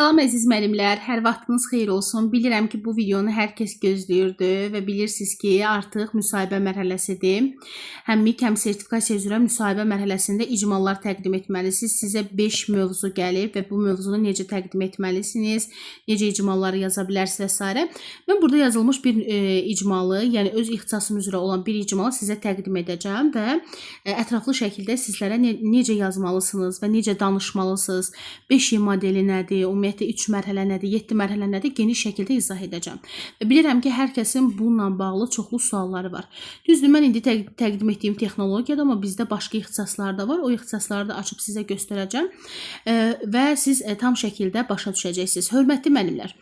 Salam əziz müəllimlər, hər vaxtınız xeyir olsun. Bilirəm ki, bu videonu hər kəs gözləyirdi və bilirsiniz ki, artıq müsahibə mərhələsidir. Həm MİQ, həm sertifikasiya üzrə müsahibə mərhələsində icmallar təqdim etməlisiniz. Sizə 5 mövzu gəlib və bu mövzunu necə təqdim etməlisiniz, necə icmalları yaza bilərsiniz və s. Mən burada yazılmış bir icmalı, yəni öz ixtisasım üzrə olan bir icmalı sizə təqdim edəcəm və ətraflı şəkildə sizlərə necə yazmalısınız və necə danışmalısınız, 5 modeli nədir, ümumiyyətlə 3 mərhələ nədir, 7 mərhələ nədir, geniş şəkildə izah edəcəm. Və bilirəm ki, hər kəsin bununla bağlı çoxlu sualları var. Düzdür, mən indi təqdim etdiyim texnologiyada, amma bizdə başqa ixtisaslar da var. O ixtisasları da açıb sizə göstərəcəm və siz tam şəkildə başa düşəcəksiniz. Hörmətli müəllimlər,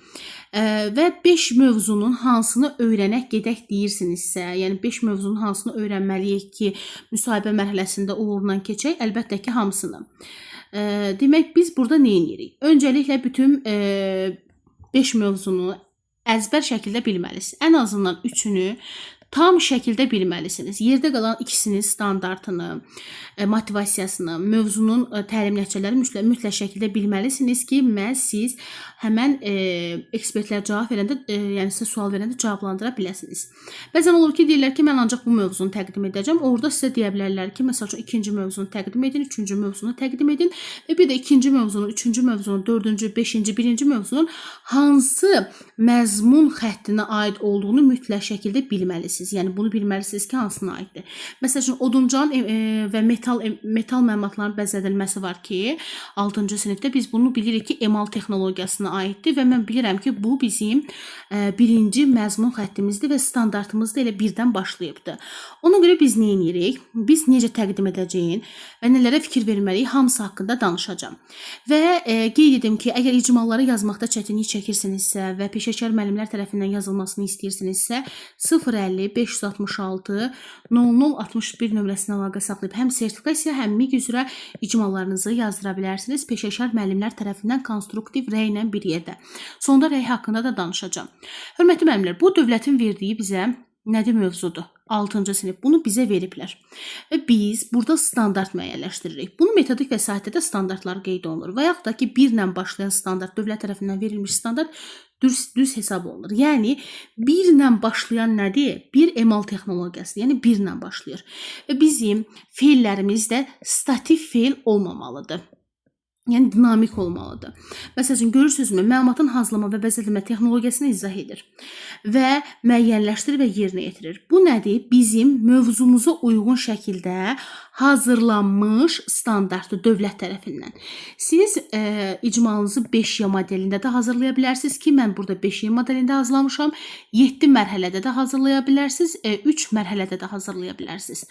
və 5 mövzunun hansını öyrənək gedək deyirsinizsə, yəni 5 mövzunun hansını öyrənməliyik ki, müsahibə mərhələsində uğurla keçək, əlbəttə ki, hamısını. Demək, biz burada nə edirik? Öncəliklə bütün 5 mövzunu əzbər şəkildə bilməlisiniz. Ən azından 3-ünü tam şəkildə bilməlisiniz. Yerdə qalan ikisinin standartını, motivasiyasını, mövzunun təlim nəticələri mütləq şəkildə bilməlisiniz ki, siz həmən ekspertlər cavab verəndə, yəni sizə sual verəndə cavablandıra biləsiniz. Bəzən olur ki, deyirlər ki, mən ancaq bu mövzunu təqdim edəcəm. Orada sizə deyə bilərlər ki, məsəl üçün ikinci mövzunu təqdim edin, üçüncü mövzunu təqdim edin və bir də ikinci mövzunu, üçüncü mövzunu, dördüncü, beşinci, birinci mövzunun hansı məzmun xəttinə aid olduğunu mütləq şəkildə bilməlisiniz. Yəni bunu bilməlisiniz ki, hansına aiddir. Məsəl üçün oduncan və metal məlumatların bəzədilməsi var ki, 6-cı sinifdə biz bunu bilirik ki, emal texnologiyasına aiddir və mən bilirəm ki, bu bizim birinci məzmun xəttimizdir və standartımızda elə birdən başlayıbdır. Ona görə biz nə edirik? Biz necə təqdim edəcəyik və nələrə fikir verməliyik, hamısı haqqında danışacağam. Və qeyd edim ki, əgər icmalları yazmaqda çətinlik çəkirsinizsə və peşəkar müəllimlər tərəfindən yazılmasını istəyirsinizsə, 050 566 0061 nömrəsinə əlaqə saxlayıb həm sertifikasiya, həm MİQ üzrə icmallarınızı yazdıra bilərsiniz. Peşəkar müəllimlər tərəfindən konstruktiv rəy ilə bir yerdə. Sonda rəy haqqında da danışacağam. Hörmətli müəllimlər, bu dövlətin verdiyi bizə nədir mövzudur? 6-cı sinif bunu bizə veriblər. Və biz burada standart müəyyənləşdiririk. Bunu metodik vəsaitdə standartlar qeyd olunur. Və yaxud da ki, 1 ilə başlayan standart, dövlət tərəfindən verilmiş standart düz hesab olunur. Yəni, 1 ilə başlayan nədir? Bir emal texnologiyası, yəni 1 ilə başlayır. Və bizim feillərimiz də statik feil olmamalıdır. Yəni, dinamik olmalıdır. Məsələn, görürsünüzmü, məlumatın hazırlama və bəzədilmə texnologiyasını izah edir və müəyyənləşdirir və yerinə yetirir. Bu nədir? Bizim mövzumuza uyğun şəkildə hazırlanmış standartı dövlət tərəfindən. Siz icmalınızı 5Y modelində də hazırlaya bilərsiniz ki, mən burada 5Y modelində hazırlamışam. 7 mərhələdə də hazırlaya bilərsiniz, 3 mərhələdə də hazırlaya bilərsiniz.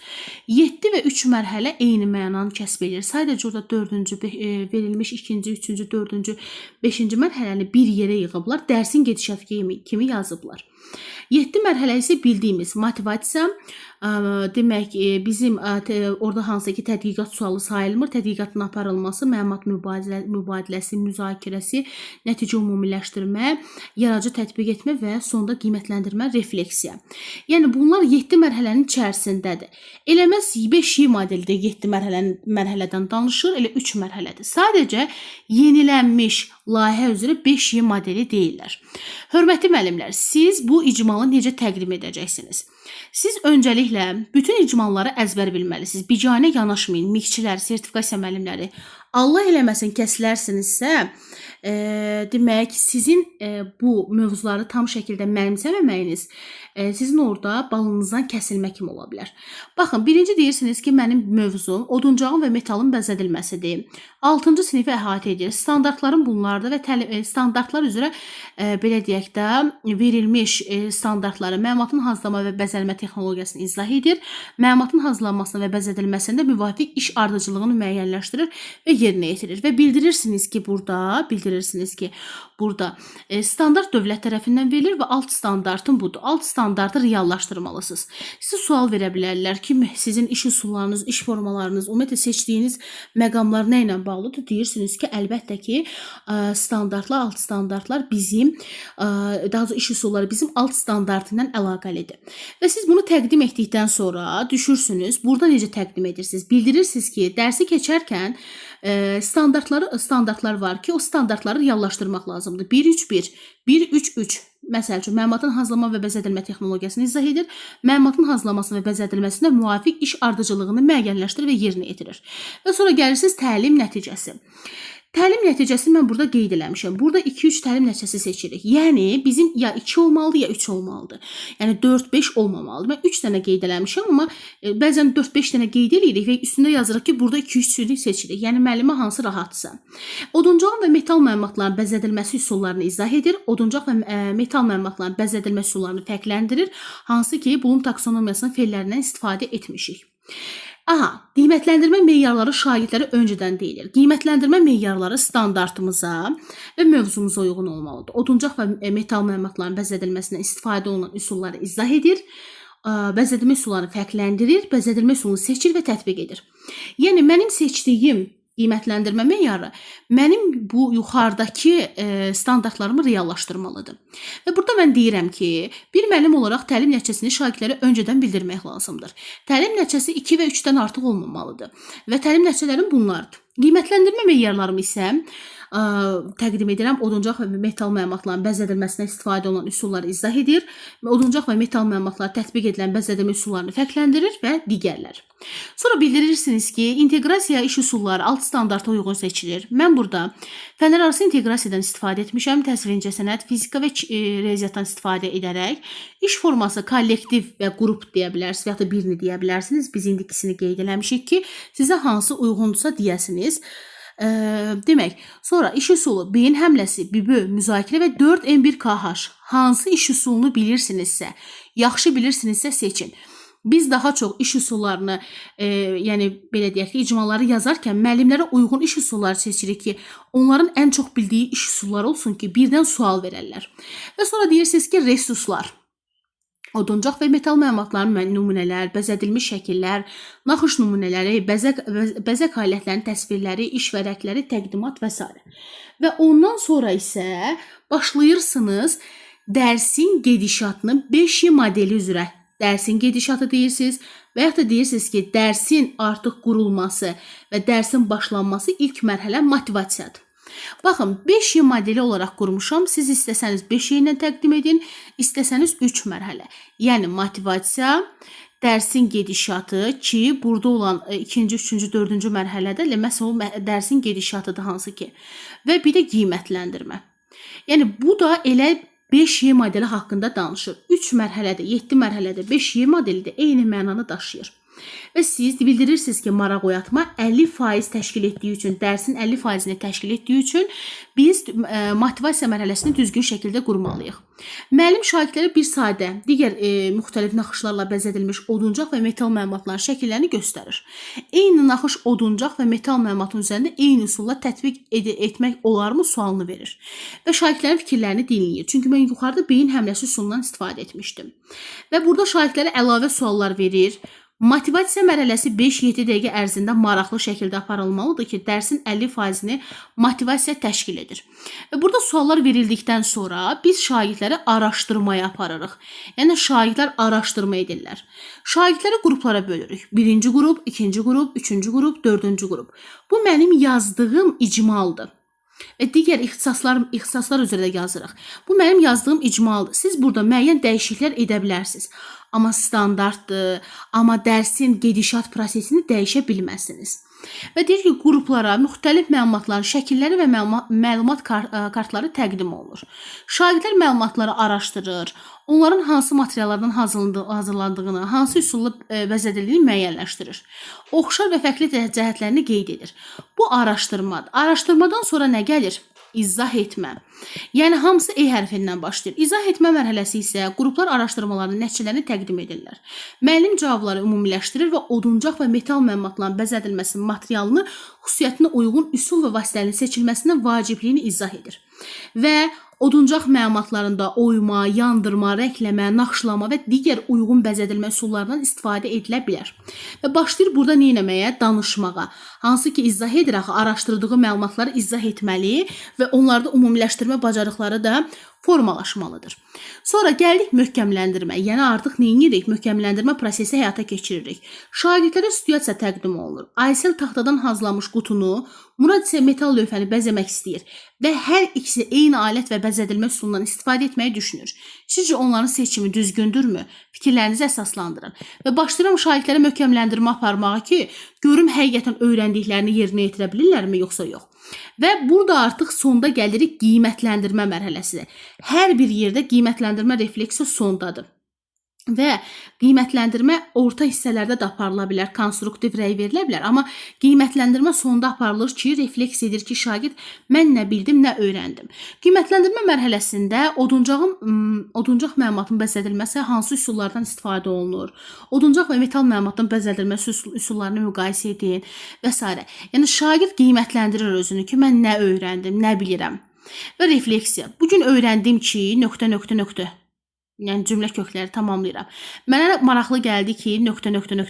7 və 3 mərhələ eyni mənanı kəsb edir. Sadəcə orada 4-cü verilmiş 2-ci, 3-cü, 4-cü, 5-ci mərhələni bir yerə yığıblar, dərsin gedişatı kimi yazıblar. 7 mərhələ isə bildiyimiz motivasiya, demək bizim orada hansı ki tədqiqat sualı sayılmır, tədqiqatın aparılması, məlumat mübadiləsi, müzakirəsi, nəticə ümumiləşdirmə, yaradıcı tətbiq etmə və sonda qiymətləndirmə, refleksiya. Yəni bunlar 7 mərhələnin içərisindədir. Elə məhz 5Y modeldə 7 mərhələdən danışır, elə 3 mərhələdir. Sadəcə yenilənmiş layihə üzrə 5Y modeli deyirlər. Hörmətli müəllimlər, siz bu icmalı necə təqdim edəcəksiniz? Siz öncəliklə bütün icmalları əzbər bilməlisiniz. Biganə yanaşmayın, MİQ-çilər, sertifikasiya müəllimləri. Allah eləməsin kəsilərsinizsə, demək, sizin bu mövzuları tam şəkildə mənimsəməməyiniz sizin orada balınızdan kəsilmə kimi ola bilər. Baxın, birinci deyirsiniz ki, mənim mövzum oduncağın və metalın bəzədilməsidir. 6-cı sinifi əhatə edir. Standartların bunlardır və standartlar üzrə belə deyək də verilmiş standartları, məlumatın hazırlama və bəzədilmə texnologiyasını izah edir. Məlumatın hazırlanmasını və bəzədilməsində müvafiq iş ardıcılığını müəyyənləşdirir və yerinə yetirir. Və bildirirsiniz ki, burada standart dövlət tərəfindən verilir və alt standartın budur. Alt standartı reallaşdırmalısınız. Sizə sual verə bilərlər ki, sizin iş üsullarınız, iş formalarınız, ümumiyyətlə seçdiyiniz məqamlar nə ilə bağlıdır? Deyirsiniz ki, əlbəttə ki, standartlar, alt standartlar bizim, daha doğrusu iş üsulları bizim alt standartı ilə əlaqəlidir. Və siz bunu təqdim etdikdən sonra düşürsünüz, burada necə təqdim edirsiniz? Bildirirsiniz ki, dərsi keçərkən standartlar var ki, o standartları reallaşdırmaq lazımdır. 1-3-1, 1-3-3. Məsəl üçün, məlumatın hazırlama və bəzədilmə texnologiyasını izah edir. Məlumatın hazırlaması və bəzədilməsinə müvafiq iş ardıcıllığını müəyyənləşdirir və yerinə yetirir. Və sonra gəlirsiniz təlim nəticəsi. Təlim nəticəsi mən burada qeyd eləmişəm. Burada 2-3 təlim nəticəsi seçirik. Yəni bizim ya 2 olmalıdır, ya 3 olmalıdır. Yəni 4-5 olmamalıdır. Mən 3 dənə qeyd eləmişəm, amma bəzən 4-5 dənə qeyd edirik və üstündə yazırıq ki, burada 2-3 seçirik. Yəni müəllimə hansı rahatsa. Oduncağın və metal məlumatların bəzədilməsi üsullarını izah edir. Oduncaq və metal məlumatların bəzədilmə üsullarını fərqləndirir. Hansı ki, Bloom taksonomiyasının fellərindən istifadə etmişik. Aha, qiymətləndirmə meyarları şagirdlərə öncədən deyilir. Qiymətləndirmə meyarları standartımıza və mövzumuza uyğun olmalıdır. Oduncaq və metal məlumatların bəzədilməsinə istifadə olunan üsulları izah edir, bəzədilmə üsullarını fərqləndirir, bəzədilmə üsulunu seçir və tətbiq edir. Yəni, mənim seçdiyim qiymətləndirmə meyarı mənim bu yuxarıdakı standartlarımı reallaşdırmalıdır. Və burada mən deyirəm ki, bir müəllim olaraq təlim nəticəsini şagirdlərə öncədən bildirmək lazımdır. Təlim nəticəsi 2 və 3-dən artıq olmamalıdır və təlim nəticələrim bunlardır. Qiymətləndirmə meyarlarım isə təqdim edirəm. Oduncaq və metal məlumatların bəzədilməsinə istifadə olunan üsulları izah edir. Oduncaq və metal məlumatları tətbiq edilən bəzədilmə üsullarını fərqləndirir və digərlər. Sonra bildirirsiniz ki, inteqrasiya iş üsulları alt standarta uyğun seçilir. Mən burada fənlərarası inteqrasiyadan istifadə etmişəm. Təsvir incəsənət, fizika və riyaziyyatdan istifadə edərək iş forması kollektiv və qrup deyə bilərsiniz, ya da birini deyə bilərsiniz. Biz indi ikisini qeyd eləmişik ki, sizə hansı uyğundursa deyəsiniz. Demək, sonra iş üsulu, beyin həmləsi, BİBÖ, müzakirə və 4M1KH hansı iş üsulunu bilirsinizsə, yaxşı bilirsinizsə seçin. Biz daha çox iş üsullarını, yəni belə deyək ki, icmaları yazarkən müəllimlərə uyğun iş üsulları seçirik ki, onların ən çox bildiyi iş üsulları olsun ki, birdən sual verərlər. Və sonra deyirsiniz ki, resurslar. Oduncaq və metal məlumatların nümunələr, bəzədilmiş şəkillər, naxış nümunələri, bəzək alətlərinin təsvirləri, iş vərəqləri, təqdimat və s. Və ondan sonra isə başlayırsınız dərsin gedişatını 5Y modeli üzrə. Dərsin gedişatı deyirsiniz və yaxud da deyirsiniz ki, dərsin artıq qurulması və dərsin başlanması ilk mərhələ motivasiyadır. Baxın, 5Y modeli olaraq qurmuşam. Siz istəsəniz 5Y ilə təqdim edin, istəsəniz 3 mərhələ. Yəni, motivasiya, dərsin gedişatı ki, burada olan 2-ci, 3-cü, 4-cü mərhələdə məsələn, dərsin gedişatıdır hansı ki. Və bir də qiymətləndirmə. Yəni, bu da elə 5Y modeli haqqında danışır. 3 mərhələdə, 7 mərhələdə 5Y modeli də eyni mənanı daşıyır. Və siz bildirirsiniz ki, maraq oyatma 50% təşkil etdiyi üçün, dərsin 50%-ni təşkil etdiyi üçün biz motivasiya mərhələsini düzgün şəkildə qurmalıyıq. Müəllim şagirdlərə bir sadə, digər müxtəlif naxışlarla bəzədilmiş oduncaq və metal məlumatların şəkillərini göstərir. Eyni naxış oduncaq və metal məlumatın üzərində eyni üsulla tətbiq etmək olarmı sualını verir. Və şagirdlərin fikirlərini dinləyir. Çünki mən yuxarıda beyin həmləsi üsulundan istifadə etmişdim. Və burada şagirdlərə əlavə suallar verir. Motivasiya mərhələsi 5-7 dəqiqə ərzində maraqlı şəkildə aparılmalıdır ki, dərsin 50%-ni motivasiya təşkil edir. Və burada suallar verildikdən sonra biz şagirdləri araşdırmaya aparırıq. Yəni, şagirdlər araşdırma edirlər. Şagirdləri qruplara bölürük. 1-ci qrup, 2-ci qrup, 3-cü qrup, 4-cü qrup. Bu mənim yazdığım icmaldır. Və digər ixtisaslar üzrə yazırıq. Bu mənim yazdığım icmaldır. Siz burada müəyyən dəyişikliklər edə bilərsiniz. Amma standartdır, amma dərsin gedişat prosesini dəyişə bilməzsiniz. Və deyir ki, qruplara müxtəlif məlumatların şəkilləri və məlumat kartları təqdim olunur. Şagirdlər məlumatları araşdırır, onların hansı materiallardan hazırlandığını, hansı üsulla bəzədildiyini müəyyənləşdirir. Oxşar və fərqli cəhətlərini qeyd edir. Bu araşdırmadır. Araşdırmadan sonra nə gəlir? İzah etmə. Yəni, hamısı E hərfindən başlayır. İzah etmə mərhələsi isə qruplar araşdırmalarının nəticələrini təqdim edirlər. Müəllim cavabları ümumiləşdirir və oduncaq və metal məlumatların bəzədilməsi materialını xüsusiyyətinə uyğun üsul və vasitələrin seçilməsinin vacibliyini izah edir. Və oduncaq məlumatlarında oyma, yandırma, rəngləmə, naxışlama və digər uyğun bəzədilmə üsullarından istifadə edilə bilər. Və başlayır burada nə etməyə? Danışmağa. Hansı ki, izah edir axı, araşdırdığı məlumatları izah etməli və onlarda ümumiləşdirmə bacarıqları da formalaşmalıdır. Sonra gəldik möhkəmləndirmə. Yəni artıq nə edirik? Möhkəmləndirmə prosesi həyata keçiririk. Şagirdlərə situasiya təqdim olunur. Aysel taxtadan hazırlanmış qutunu, Murad isə metal lövhəni bəzəmək istəyir və hər ikisi eyni alət və bəzədilmə üsulundan istifadə etməyi düşünür. Sizcə onların seçimi düzgündürmü? Fikirlərinizi əsaslandırın və başlayıram şagirdlərə möhkəmləndirmə aparmağa ki, görüm həqiqətən öyrəndiklərini yerinə yetirə bilirlərmi yoxsa yox. Və burada artıq sonda gəlirik qiymətləndirmə mərhələsinə. Hər bir yerdə qiymətləndirmə refleksi sondadır. Və qiymətləndirmə orta hissələrdə də aparıla bilər, konstruktiv rəy verilə bilər, amma qiymətləndirmə sonda aparılır ki, refleks edir ki, şagird mən nə bildim, nə öyrəndim. Qiymətləndirmə mərhələsində oduncaq məlumatın bəzədilməsi hansı üsullardan istifadə olunur? Oduncaq və metal məlumatın bəzədilməsi üsullarını müqayisə edin və s. Yəni şagird qiymətləndirir özünü ki, mən nə öyrəndim, nə bilirəm. Və refleksiya. Bugün öyrəndim ki, ... Yəni cümlə kökləri tamamlayıram. Mənə maraqlı gəldi ki, ...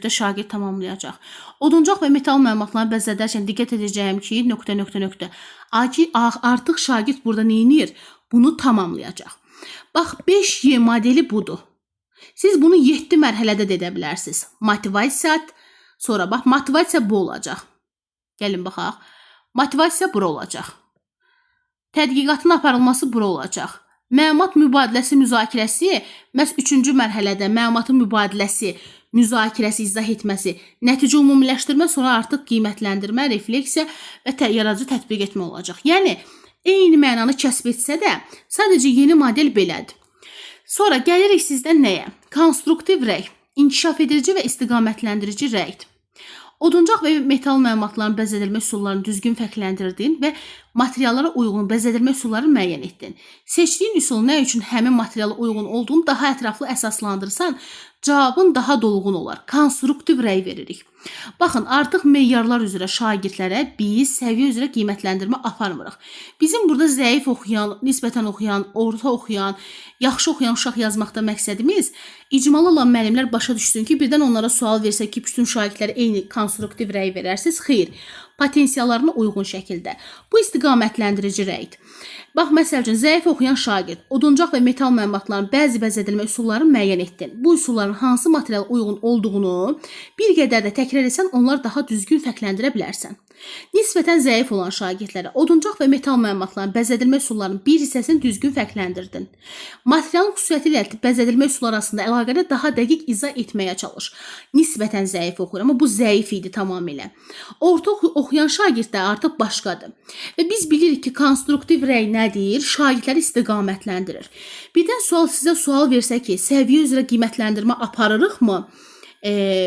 şagird tamamlayacaq. Oduncaq və metal məlumatlarını bəzədərkən diqqət edəcəyim ki, ... Artıq şagird burada nə edir? Bunu tamamlayacaq. Bax, 5Y modeli budur. Siz bunu 7 mərhələdə də edə bilərsiniz. Motivasiya, sonra bax, motivasiya bu olacaq. Gəlin baxaq. Motivasiya bura olacaq. Tədqiqatın aparılması bura olacaq. Məlumat mübadiləsi, müzakirəsi, məhz 3-cü mərhələdə məlumatın mübadiləsi, müzakirəsi, izah etməsi, nəticə ümumiləşdirmə, sonra artıq qiymətləndirmə, refleksiya və yaradıcı tətbiq etmə olacaq. Yəni, eyni mənanı kəsb etsə də, sadəcə yeni model belədir. Sonra gəlirik sizdən nəyə? Konstruktiv rəy, inkişaf edici və istiqamətləndirici rəydir. Oduncaq və metal məlumatların bəzədilmə üsullarını düzgün fərqləndirdin və materiallara uyğun bəzədilmə üsullarını müəyyən etdin. Seçdiyin üsul nə üçün həmin materiala uyğun olduğunu daha ətraflı əsaslandırsan, cavabın daha dolğun olar. Konstruktiv rəy veririk. Baxın, artıq meyarlar üzrə şagirdlərə biz səviyyə üzrə qiymətləndirmə aparmırıq. Bizim burada zəif oxuyan, nisbətən oxuyan, orta oxuyan, yaxşı oxuyan uşaq yazmaqda məqsədimiz icmalı olan müəllimlər başa düşsün ki, birdən onlara sual versə ki, bütün şagirdlərə eyni konstruktiv rəy verərsiniz. Xeyr, potensiallarına uyğun şəkildə. Bu istiqamətləndirici rəydir. Bax, məsəl üçün, zəif oxuyan şagird, oduncaq və metal məlumatların bəzi bəzədilmə üsullarını müəyyən etdin. Bu üsulların hansı materiala uyğun olduğunu bir qədər də təkrar etsən, onlar daha düzgün fərqləndirə bilərsən. Nisbətən zəif olan şagirdlərə oduncaq və metal məlumatların bəzədilmə üsullarının bir hissəsini düzgün fərqləndirdin. Materialın xüsusiyyəti ilə bəzədilmə üsulları arasında əlaqəni daha dəqiq izah etməyə çalış. Nisbətən zəif oxuyur, amma bu zəif idi tamamilə. Orta oxuyan şagird də artıq başqadır. Və biz bilirik ki, konstruktiv rəy nədir? Şagirdləri istiqamətləndirir. Birdən sizə sual versə ki, səviyyə üzrə qiymətləndirmə aparırıqmı?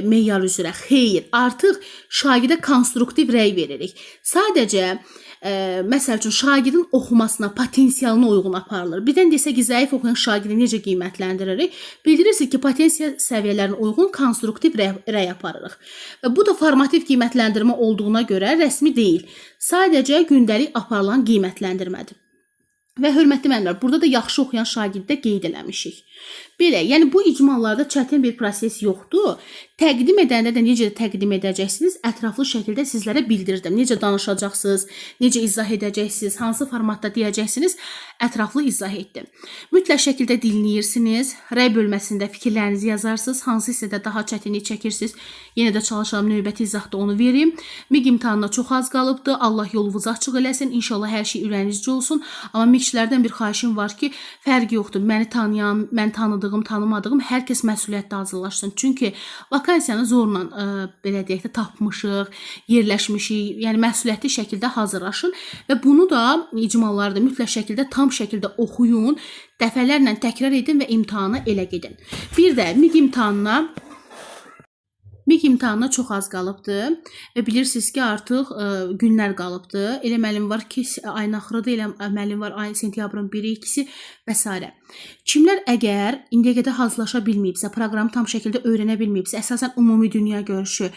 Meyar üzrə. Xeyr, artıq şagirdə konstruktiv rəy veririk. Sadəcə, məsəl üçün, şagirdin oxumasına, potensialına uyğun aparılır. Birdən desə ki, zəif oxuyan şagirdi necə qiymətləndiririk? Bildirirsiniz ki, potensial səviyyələrinə uyğun konstruktiv rəy aparırıq. Və bu da formativ qiymətləndirmə olduğuna görə rəsmi deyil. Sadəcə gündəlik aparılan qiymətləndirmədir. Və hörmətli müəllimlər, burada da yaxşı oxuyan şagirdə qeyd eləmişik. Belə, yəni bu icmallarda çətin bir proses yoxdur. Təqdim edəndə də necə təqdim edəcəksiniz, ətraflı şəkildə sizlərə bildirdim. Necə danışacaqsınız, necə izah edəcəksiniz, hansı formatda deyəcəksiniz, ətraflı izah etdim. Mütləq şəkildə dinləyirsiniz, rəy bölməsində fikirlərinizi yazarsınız, hansı hissədə daha çətinlik çəkirsiniz, yenə də çalışalım növbəti izahda onu verim. MİQ imtahanına çox az qalıbdır, Allah yolunuzu açıq eləsin, inşallah hər şey ürəyinizcə olsun. Amma MİQ-çilərdən bir xahişim var ki, fərq yoxdur, məni tanıyan, mən tanıdığım, tanımadığım hər kəs məsuliyyətlə hazırlaşsın. Çünki vakansiyanı zorla, belə deyək də, tapmışıq, yerləşmişik, yəni məsuliyyətli şəkildə hazırlaşın və bunu da icmallarda mütləq şəkildə, tam şəkildə oxuyun, dəfələrlə təkrar edin və imtahana elə gedin. Bir də MİQ imtahanına çox az qalıbdır və bilirsiniz ki, artıq günlər qalıbdır. Elə müəllim var ki, ayın axırıdır, elə müəllim var ayın sentyabrın 1-i, 2-si və s. Kimlər əgər indiyə qədər hazırlaşa bilməyibsə, proqramı tam şəkildə öyrənə bilməyibsə, əsasən ümumi dünya görüşü,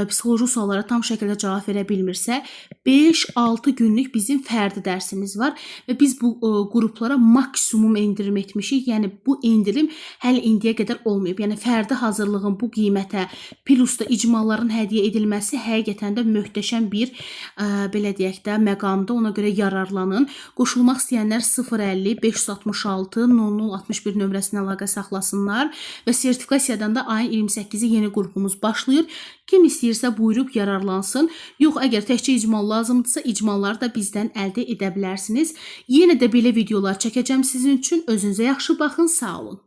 psixoloji suallara tam şəkildə cavab verə bilmirsə, 5-6 günlük bizim fərdi dərsimiz var və biz bu qruplara maksimum endirim etmişik. Yəni bu endirim hələ indiyə qədər olmayıb. Yəni fərdi hazırlığın bu qiymətə, İlusda icmalların hədiyyə edilməsi həqiqətən də möhtəşəm bir belə deyək də məqamdır. Ona görə yararlanın. Qoşulmaq istəyənlər 050 566 0061 nömrəsinə əlaqə saxlasınlar və sertifikasiyadan da ayın 28-i yeni qrupumuz başlayır. Kim istəyirsə buyurub yararlansın. Yox, əgər təkcə icmal lazımdırsa, icmalları da bizdən əldə edə bilərsiniz. Yenə də belə videolar çəkəcəm sizin üçün. Özünüzə yaxşı baxın, sağ olun.